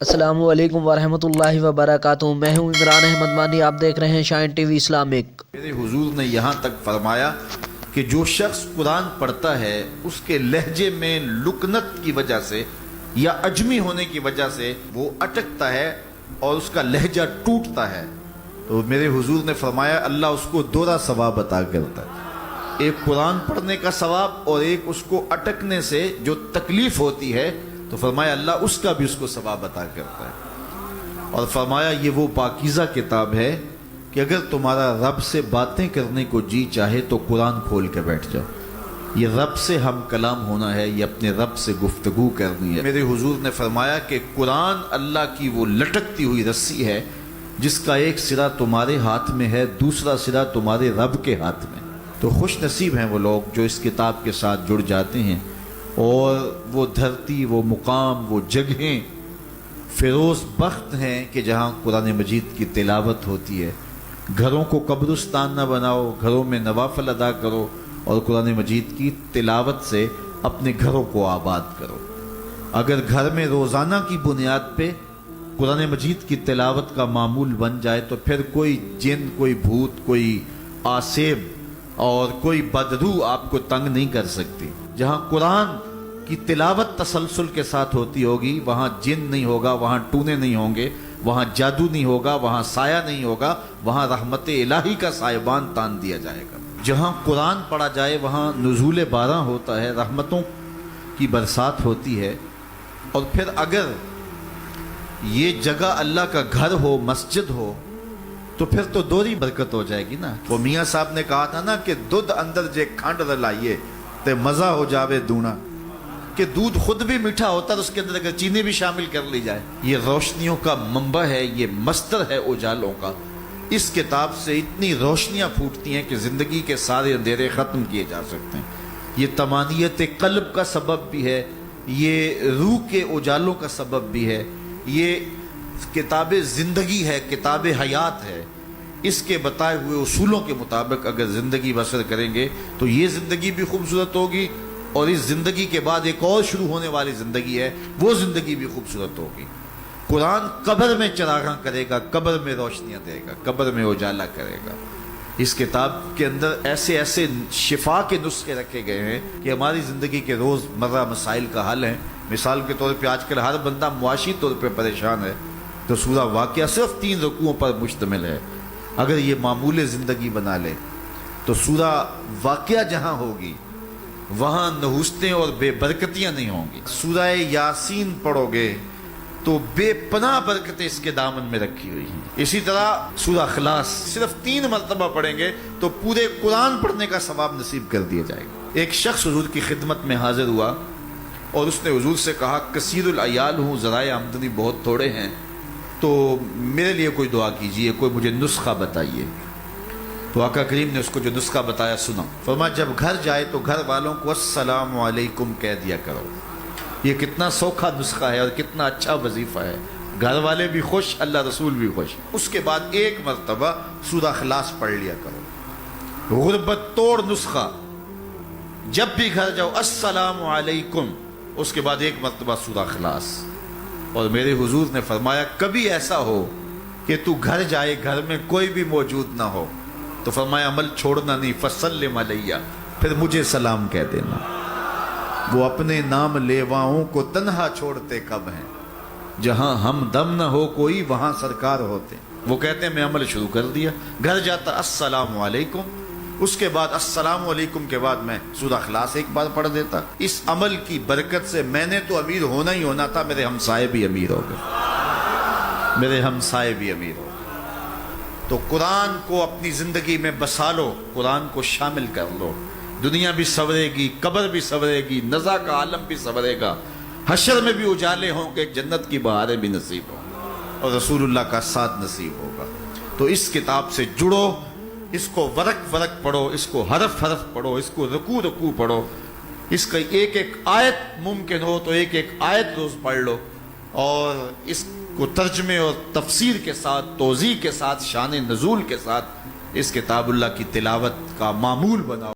السلام علیکم ورحمۃ اللہ وبرکاتہ۔ میں ہوں عمران احمد مانی، آپ دیکھ رہے ہیں شائن ٹی وی اسلامک۔ میرے حضور نے یہاں تک فرمایا کہ جو شخص قرآن پڑھتا ہے اس کے لہجے میں لکنت کی وجہ سے یا عجمی ہونے کی وجہ سے وہ اٹکتا ہے اور اس کا لہجہ ٹوٹتا ہے، تو میرے حضور نے فرمایا اللہ اس کو دوہرا ثواب عطا کرتا ہے، ایک قرآن پڑھنے کا ثواب اور ایک اس کو اٹکنے سے جو تکلیف ہوتی ہے، تو فرمایا اللہ اس کا بھی اس کو ثواب عطا کرتا ہے۔ اور فرمایا یہ وہ پاکیزہ کتاب ہے کہ اگر تمہارا رب سے باتیں کرنے کو جی چاہے تو قرآن کھول کے بیٹھ جاؤ، یہ رب سے ہم کلام ہونا ہے، یہ اپنے رب سے گفتگو کرنی ہے۔ میرے حضور نے فرمایا کہ قرآن اللہ کی وہ لٹکتی ہوئی رسی ہے جس کا ایک سرا تمہارے ہاتھ میں ہے، دوسرا سرا تمہارے رب کے ہاتھ میں۔ تو خوش نصیب ہیں وہ لوگ جو اس کتاب کے ساتھ جڑ جاتے ہیں اور وہ دھرتی، وہ مقام، وہ جگہیں فیروز بخت ہیں کہ جہاں قرآن مجید کی تلاوت ہوتی ہے۔ گھروں کو قبرستان نہ بناؤ، گھروں میں نوافل ادا کرو اور قرآن مجید کی تلاوت سے اپنے گھروں کو آباد کرو۔ اگر گھر میں روزانہ کی بنیاد پہ قرآن مجید کی تلاوت کا معمول بن جائے تو پھر کوئی جن، کوئی بھوت، کوئی آسیب اور کوئی بدروح آپ کو تنگ نہیں کر سکتی۔ جہاں قرآن کی تلاوت تسلسل کے ساتھ ہوتی ہوگی وہاں جن نہیں ہوگا، وہاں ٹونے نہیں ہوں گے، وہاں جادو نہیں ہوگا، وہاں سایہ نہیں ہوگا، وہاں رحمت الہی کا سائبان تان دیا جائے گا۔ جہاں قرآن پڑھا جائے وہاں نزول باران ہوتا ہے، رحمتوں کی برسات ہوتی ہے۔ اور پھر اگر یہ جگہ اللہ کا گھر ہو، مسجد ہو، تو پھر تو دوہری برکت ہو جائے گی نا۔ وہ میاں صاحب نے کہا تھا نا کہ دودھ اندر جے کھنڈ رلائیے تے مزہ ہو جاوے دونا، کہ دودھ خود بھی میٹھا ہوتا ہے، اس کے اندر اگر چینی بھی شامل کر لی جائے۔ یہ روشنیوں کا منبع ہے، یہ مصدر ہے اجالوں کا۔ اس کتاب سے اتنی روشنیاں پھوٹتی ہیں کہ زندگی کے سارے اندھیرے ختم کیے جا سکتے ہیں۔ یہ تمانیت قلب کا سبب بھی ہے، یہ روح کے اجالوں کا سبب بھی ہے، یہ کتاب زندگی ہے، کتاب حیات ہے۔ اس کے بتائے ہوئے اصولوں کے مطابق اگر زندگی بسر کریں گے تو یہ زندگی بھی خوبصورت ہوگی، اور اس زندگی کے بعد ایک اور شروع ہونے والی زندگی ہے، وہ زندگی بھی خوبصورت ہوگی۔ قرآن قبر میں چراغاں کرے گا، قبر میں روشنیاں دے گا، قبر میں اجالا کرے گا۔ اس کتاب کے اندر ایسے ایسے شفا کے نسخے رکھے گئے ہیں کہ ہماری زندگی کے روز مرہ مسائل کا حل ہے۔ مثال کے طور پہ آج کل ہر بندہ معاشی طور پہ پریشان ہے، تو سورہ واقعہ صرف 3 رکوعوں پر مشتمل ہے۔ اگر یہ معمول زندگی بنا لے تو سورہ واقعہ جہاں ہوگی وہاں نحوستیں اور بے برکتیاں نہیں ہوں گی۔ سورہ یاسین پڑھو گے تو بے پناہ برکتیں اس کے دامن میں رکھی ہوئی ہیں۔ اسی طرح سورہ اخلاص صرف 3 مرتبہ پڑھیں گے تو پورے قرآن پڑھنے کا ثواب نصیب کر دیا جائے گا۔ ایک شخص حضور کی خدمت میں حاضر ہوا اور اس نے حضور سے کہا کثیر العیال ہوں، ذرائع آمدنی بہت تھوڑے ہیں، تو میرے لیے کوئی دعا کیجئے، کوئی مجھے نسخہ بتائیے۔ تو آقا کریم نے اس کو جو نسخہ بتایا سنا۔ فرمایا جب گھر جائے تو گھر والوں کو السلام علیکم کہہ دیا کرو۔ یہ کتنا سوکھا نسخہ ہے اور کتنا اچھا وظیفہ ہے، گھر والے بھی خوش، اللہ رسول بھی خوش۔ اس کے بعد ایک مرتبہ سورہ اخلاص پڑھ لیا کرو، غربت توڑ نسخہ۔ جب بھی گھر جاؤ السلام علیکم، اس کے بعد ایک مرتبہ سورہ اخلاص۔ اور میرے حضور نے فرمایا کبھی ایسا ہو کہ تو گھر جائے، گھر میں کوئی بھی موجود نہ ہو، تو فرمایا عمل چھوڑنا نہیں، فسلم علیہ، پھر مجھے سلام کہہ دینا۔ وہ اپنے نام لیواؤں کو تنہا چھوڑتے کب ہیں، جہاں ہم دم نہ ہو کوئی وہاں سرکار ہوتے۔ وہ کہتے ہیں میں عمل شروع کر دیا، گھر جاتا السلام علیکم، اس کے بعد السلام علیکم کے بعد میں سورہ اخلاص ایک بار پڑھ دیتا۔ اس عمل کی برکت سے میں نے تو امیر ہونا ہی ہونا تھا، میرے ہمسائے بھی امیر ہو گئے، میرے ہمسائے بھی امیر ہو گئے۔ تو قرآن کو اپنی زندگی میں بسا لو، قرآن کو شامل کر لو، دنیا بھی سنورے گی، قبر بھی سنورے گی، نزا کا عالم بھی سنورے گا، حشر میں بھی اجالے ہوں گے، جنت کی بہاریں بھی نصیب ہوں گی، اور رسول اللہ کا ساتھ نصیب ہوگا۔ تو اس کتاب سے جڑو، اس کو ورق ورق پڑھو، اس کو حرف حرف پڑھو، اس کو رکوع رکوع پڑھو، اس کا ایک ایک آیت ممکن ہو تو ایک ایک آیت روز پڑھ لو، اور اس کو ترجمے اور تفسیر کے ساتھ، توضیح کے ساتھ، شان نزول کے ساتھ اس کتاب اللہ کی تلاوت کا معمول بناؤ۔